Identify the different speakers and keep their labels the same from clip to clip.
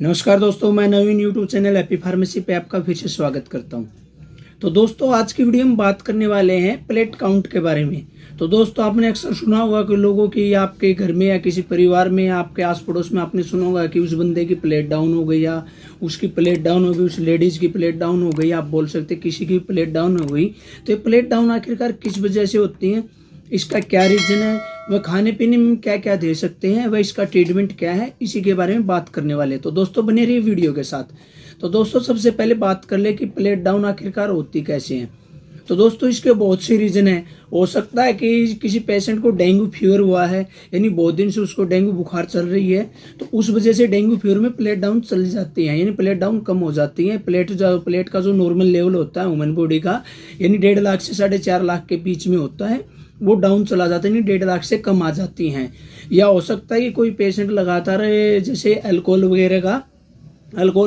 Speaker 1: नमस्कार दोस्तों, मैं नवीन यूट्यूब चैनल हैप्पी फार्मेसी पे आपका फिर से स्वागत करता हूं। तो दोस्तों, आज की वीडियो में बात करने वाले हैं प्लेट काउंट के बारे में। तो दोस्तों, आपने अक्सर सुना होगा कि लोगों की आपके घर में या किसी परिवार में या आपके आस पड़ोस में आपने सुना होगा कि उस बंदे की प्लेट डाउन हो गई या उसकी प्लेट डाउन हो गई, उस लेडीज की प्लेट डाउन हो गई, आप बोल सकते किसी की प्लेट डाउन हो गई। तो ये प्लेट डाउन आखिरकार किस वजह से होती है, इसका क्या रीजन है, वह खाने पीने में क्या क्या दे सकते हैं, वह इसका ट्रीटमेंट क्या है, इसी के बारे में बात करने वाले। तो दोस्तों, बने रहिए वीडियो के साथ। तो दोस्तों, सबसे पहले बात कर ले कि प्लेट डाउन आखिरकार होती कैसे है। तो दोस्तों, इसके बहुत से रीजन है। हो सकता है कि किसी पेशेंट को डेंगू फीवर हुआ है, यानी बहुत दिन से उसको डेंगू बुखार चल रही है, तो उस वजह से डेंगू फीवर में प्लेट डाउन चली जाती है, यानी प्लेट डाउन कम हो जाती है। प्लेट का जो नॉर्मल लेवल होता है ह्यूमन बॉडी का, यानी 1.5 लाख से 4.5 लाख के बीच में होता है, वो डाउन चला जाता है, यानी 1.5 लाख से कम आ जाती हैं। या हो सकता है कि कोई पेशेंट लगातार जैसे अल्कोहल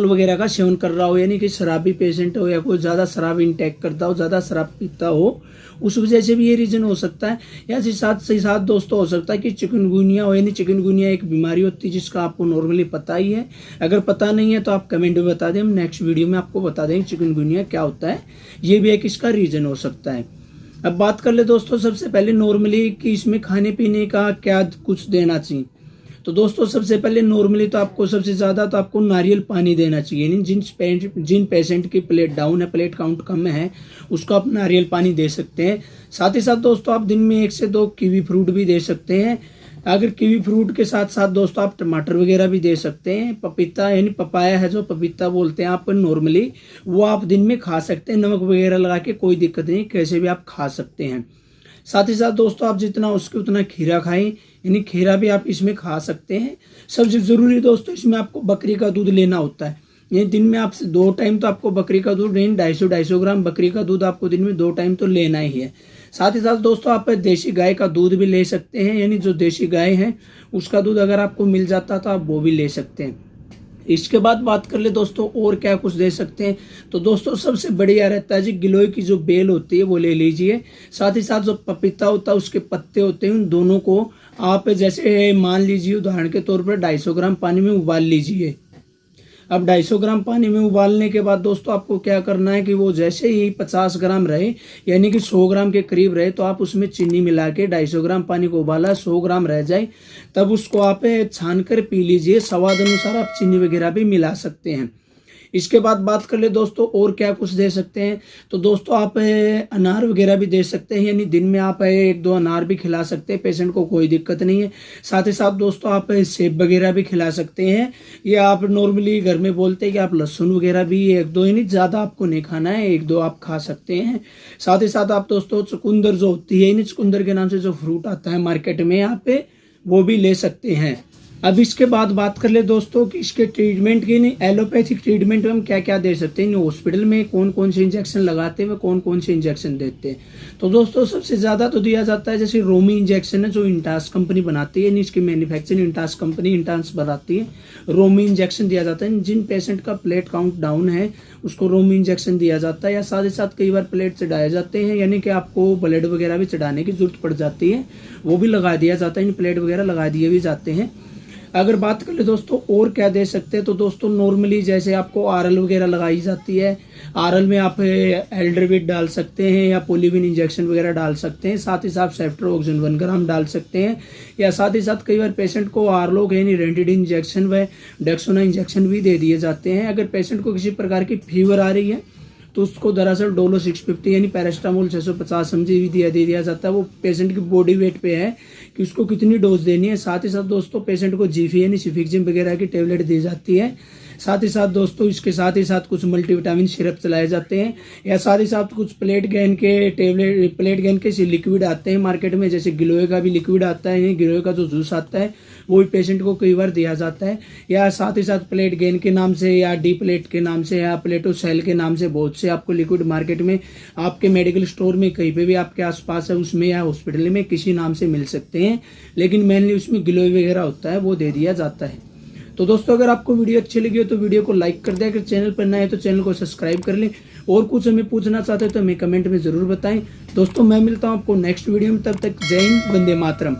Speaker 1: वगैरह का सेवन कर रहा हो, यानी कि शराबी पेशेंट हो या कोई ज़्यादा शराब इंटेक करता हो, ज़्यादा शराब पीता हो, उस वजह से भी ये रीज़न हो सकता है। या साथ दोस्तों हो सकता है कि चिकनगुनिया हो, यानी चिकनगुनिया एक बीमारी होती है जिसका आपको नॉर्मली पता ही है। अगर पता नहीं है तो आप कमेंट में बता दें, हम नेक्स्ट वीडियो में आपको बता देंगे चिकनगुनिया क्या होता है। ये भी एक इसका रीज़न हो सकता है। अब बात कर ले दोस्तों, सबसे पहले नॉर्मली कि इसमें खाने पीने का क्या कुछ देना चाहिए। तो दोस्तों, सबसे पहले नॉर्मली तो आपको सबसे ज़्यादा तो आपको नारियल पानी देना चाहिए, यानी जिन पेशेंट की प्लेट डाउन है, प्लेट काउंट कम है, उसको आप नारियल पानी दे सकते हैं। साथ ही साथ दोस्तों, आप दिन में 1 से 2 कीवी फ्रूट भी दे सकते हैं। अगर कीवी फ्रूट के साथ साथ दोस्तों आप टमाटर वगैरह भी दे सकते हैं। पपीता यानी पपाया है, जो पपीता बोलते हैं आप नॉर्मली, वो आप दिन में खा सकते हैं, नमक वगैरह लगा के, कोई दिक्कत नहीं, कैसे भी आप खा सकते हैं। साथ ही साथ दोस्तों, आप जितना उसके उतना खीरा खाएं, यानी खीरा भी आप इसमें खा सकते हैं। सबसे ज़रूरी दोस्तों, इसमें आपको बकरी का दूध लेना होता है, यानी दिन में आपसे 2 टाइम तो आपको बकरी का दूध, 250 ग्राम बकरी का दूध आपको दिन में 2 टाइम तो लेना ही है। साथ ही साथ दोस्तों, आप देसी गाय का दूध भी ले सकते हैं, यानी जो देसी गाय है उसका दूध अगर आपको मिल जाता तो आप वो भी ले सकते हैं। इसके बाद बात कर ले दोस्तों, और क्या कुछ दे सकते हैं। तो दोस्तों, सबसे बढ़िया रहता है जी, गिलोय की जो बेल होती है वो ले लीजिए। साथ ही साथ जो पपीता होता है उसके पत्ते होते हैं, उन दोनों को आप जैसे मान लीजिए उदाहरण के तौर पर 250 ग्राम पानी में उबाल लीजिए। अब 250 ग्राम पानी में उबालने के बाद दोस्तों, आपको क्या करना है कि वो जैसे ही 50 ग्राम रहे, यानी कि 100 ग्राम के करीब रहे, तो आप उसमें चीनी मिला के 250 ग्राम पानी को उबाला, 100 ग्राम रह जाए, तब उसको आप छान कर पी लीजिए। स्वाद अनुसार आप चीनी वगैरह भी मिला सकते हैं। इसके बाद बात कर ले दोस्तों, और क्या कुछ दे सकते हैं। तो दोस्तों, आप अनार वगैरह भी दे सकते हैं, यानी दिन में आप 1-2 अनार भी खिला सकते हैं, पेशेंट को कोई दिक्कत नहीं है। साथ ही साथ दोस्तों, आप सेब वगैरह भी खिला सकते हैं, या आप नॉर्मली घर में बोलते हैं कि आप लहसुन वगैरह भी 1-2, यानी ज़्यादा आपको नहीं खाना है, 1-2 आप खा सकते हैं। साथ ही साथ आप दोस्तों, चुकंदर जो होती है, यानी चुकंदर के नाम से जो फ्रूट आता है मार्केट में, यहाँ पे वो भी ले सकते हैं। अब इसके बाद बात कर ले दोस्तों कि इसके ट्रीटमेंट की, नहीं एलोपैथिक ट्रीटमेंट में हम क्या क्या दे सकते हैं, हॉस्पिटल में कौन कौन से इंजेक्शन लगाते हैं, कौन कौन से इंजेक्शन देते हैं। तो दोस्तों, सबसे ज़्यादा तो दिया जाता है जैसे रोमी इंजेक्शन है, जो इंटास कंपनी बनाती है, इसकी मैन्युफैक्चरिंग इंटास कंपनी इंटास बनाती है। रोमी इंजेक्शन दिया जाता है, जिन पेशेंट का प्लेट काउंट डाउन है उसको रोमी इंजेक्शन दिया जाता है। या साथ ही साथ कई बार प्लेट चढ़ाए जाते हैं, यानी कि आपको ब्लड वगैरह भी चढ़ाने की जरूरत पड़ जाती है, वो भी लगा दिया जाता है, इन प्लेट वगैरह लगा दिए भी जाते हैं। अगर बात कर ले दोस्तों, और क्या दे सकते हैं। तो दोस्तों, नॉर्मली जैसे आपको आरएल वगैरह लगाई जाती है, आरएल में आप एल्ड्रेविड डाल सकते हैं, या पोलिविन इंजेक्शन वगैरह डाल सकते हैं। साथ ही साथ सेफ्ट्रोक्सिन 1 ग्राम डाल सकते हैं। या साथ ही साथ कई बार पेशेंट को आरलोग यानी रेंटिडिन इंजेक्शन व डेक्सोना इंजेक्शन भी दे दिए जाते हैं। अगर पेशेंट को किसी प्रकार की फीवर आ रही है तो उसको दरअसल डोलो 650 यानी पैरास्टामोल 650 mg भी दे दिया जाता है। वो पेशेंट की बॉडी वेट पे है कि उसको कितनी डोज देनी है। साथ ही साथ दोस्तों, पेशेंट को जीफी यानी सिफिक्जिम वगैरह की टेबलेट दी जाती है। साथ ही साथ दोस्तों, इसके साथ ही साथ कुछ मल्टीविटामिन सिरप चलाए जाते हैं। या साथ ही साथ कुछ प्लेट गेन के लिक्विड आते हैं मार्केट में, जैसे गिलोय का भी लिक्विड आता है, गिलोय का जो जूस आता है वो भी पेशेंट को कई बार दिया जाता है। या साथ ही साथ प्लेट गेन के नाम से, या डी प्लेट के नाम से, या प्लेटो सेल के नाम से बहुत से आपको लिक्विड मार्केट में, आपके मेडिकल स्टोर में कहीं पे भी आपके आसपास है उसमें, या हॉस्पिटल में किसी नाम से मिल सकते हैं, लेकिन मेनली उसमें गिलोय वगैरह होता है, वो दे दिया जाता है। तो दोस्तों, अगर आपको वीडियो अच्छी लगी हो तो वीडियो को लाइक कर दें, अगर चैनल पर नए हैं तो चैनल को सब्सक्राइब कर लें, और कुछ हमें पूछना चाहते हो तो हमें कमेंट में जरूर बताएं। दोस्तों, मैं मिलता हूं आपको नेक्स्ट वीडियो में, तब तक जय हिंद, वंदे मातरम।